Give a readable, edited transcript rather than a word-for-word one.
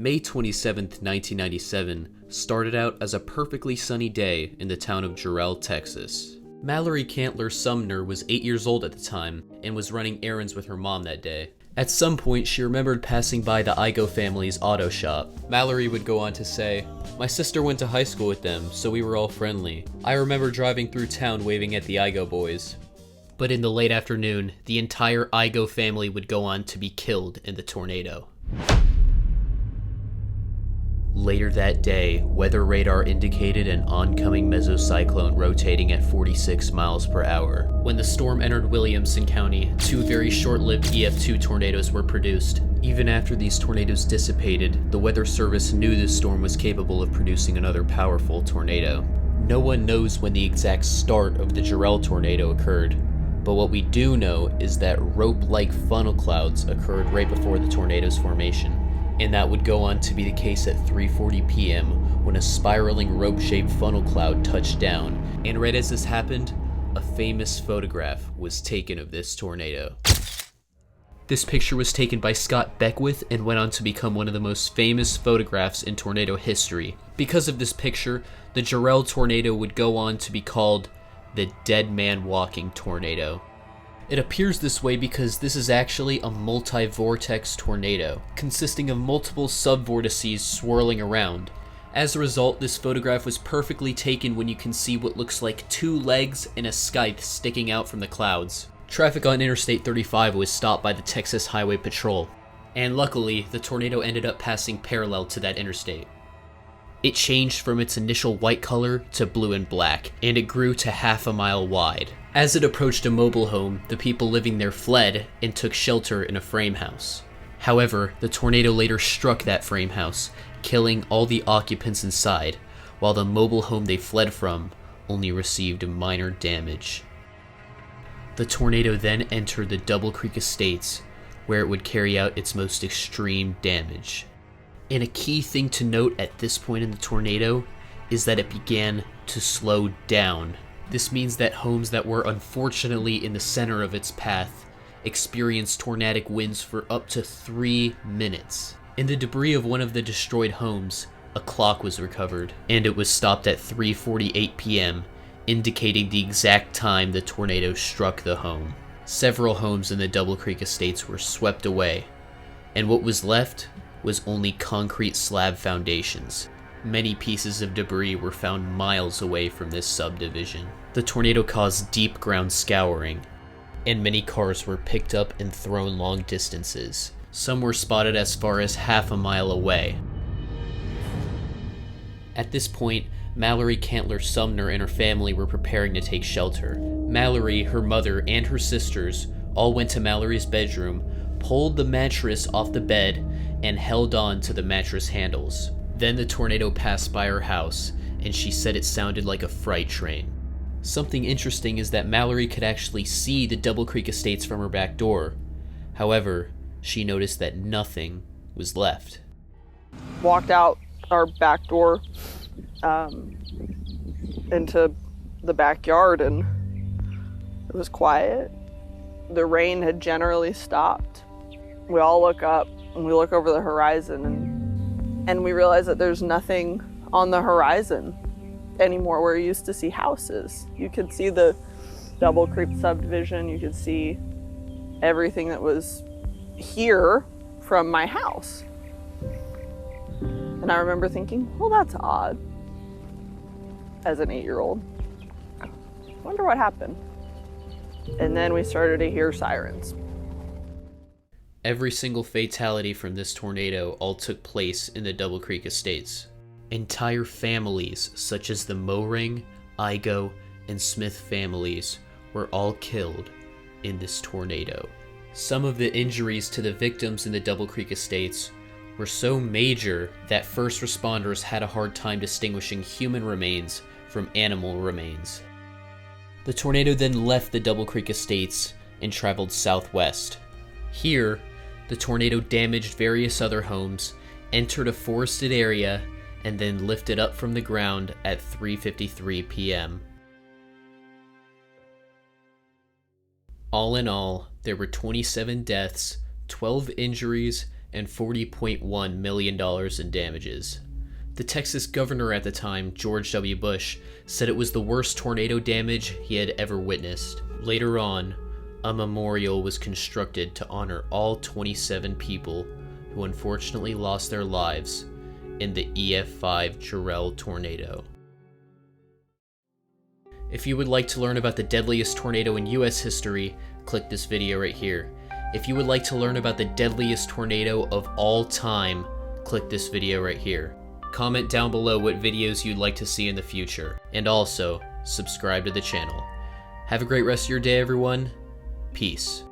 May 27th, 1997 started out as a perfectly sunny day in the town of Jarrell, Texas. Mallory Cantler Sumner was 8 years old at the time and was running errands with her mom that day. At some point, she remembered passing by the Igo family's auto shop. Mallory would go on to say, "My sister went to high school with them, so we were all friendly. I remember driving through town waving at the Igo boys." But in the late afternoon, the entire Igo family would go on to be killed in the tornado. Later that day, weather radar indicated an oncoming mesocyclone rotating at 46 miles per hour. When the storm entered Williamson County, two very short-lived EF2 tornadoes were produced. Even after these tornadoes dissipated, the Weather Service knew this storm was capable of producing another powerful tornado. No one knows when the exact start of the Jarrell tornado occurred, but what we do know is that rope-like funnel clouds occurred right before the tornado's formation. And that would go on to be the case at 3:40 p.m. when a spiraling rope-shaped funnel cloud touched down. And right as this happened, a famous photograph was taken of this tornado. This picture was taken by Scott Beckwith and went on to become one of the most famous photographs in tornado history. Because of this picture, the Jarrell tornado would go on to be called the Dead Man Walking Tornado. It appears this way because this is actually a multi-vortex tornado, consisting of multiple subvortices swirling around. As a result, this photograph was perfectly taken when you can see what looks like two legs and a scythe sticking out from the clouds. Traffic on Interstate 35 was stopped by the Texas Highway Patrol, and luckily, the tornado ended up passing parallel to that interstate. It changed from its initial white color to blue and black, and it grew to half a mile wide. As it approached a mobile home, the people living there fled and took shelter in a frame house. However, the tornado later struck that frame house, killing all the occupants inside, while the mobile home they fled from only received minor damage. The tornado then entered the Double Creek Estates, where it would carry out its most extreme damage. And a key thing to note at this point in the tornado is that it began to slow down. This means that homes that were unfortunately in the center of its path experienced tornadic winds for up to 3 minutes. In the debris of one of the destroyed homes, a clock was recovered, and it was stopped at 3:48 p.m., indicating the exact time the tornado struck the home. Several homes in the Double Creek Estates were swept away, and what was left was only concrete slab foundations. Many pieces of debris were found miles away from this subdivision. The tornado caused deep ground scouring, and many cars were picked up and thrown long distances. Some were spotted as far as half a mile away. At this point, Mallory Cantler Sumner and her family were preparing to take shelter. Mallory, her mother, and her sisters all went to Mallory's bedroom, pulled the mattress off the bed, and held on to the mattress handles. Then the tornado passed by her house, and she said it sounded like a freight train. Something interesting is that Mallory could actually see the Double Creek Estates from her back door. However, she noticed that nothing was left. Walked out our back door into the backyard, and it was quiet. The rain had generally stopped. We all look up and we look over the horizon, and we realize that there's nothing on the horizon anymore where you used to see houses. You could see the Double Creek subdivision, you could see everything that was here from my house. And I remember thinking, well, that's odd, as an 8-year-old. Wonder what happened. And then we started to hear sirens. Every single fatality from this tornado all took place in the Double Creek Estates. Entire families, such as the Moring, Igo, and Smith families, were all killed in this tornado. Some of the injuries to the victims in the Double Creek Estates were so major that first responders had a hard time distinguishing human remains from animal remains. The tornado then left the Double Creek Estates and traveled southwest. Here, the tornado damaged various other homes, entered a forested area, and then lifted up from the ground at 3:53 p.m. All in all, there were 27 deaths, 12 injuries, and $40.1 million in damages. The Texas governor at the time, George W. Bush, said it was the worst tornado damage he had ever witnessed. Later on, a memorial was constructed to honor all 27 people who unfortunately lost their lives in the EF5 Jarrell tornado. If you would like to learn about the deadliest tornado in US history, click this video right here. If you would like to learn about the deadliest tornado of all time, click this video right here. Comment down below what videos you'd like to see in the future, and also subscribe to the channel. Have a great rest of your day, everyone. Peace.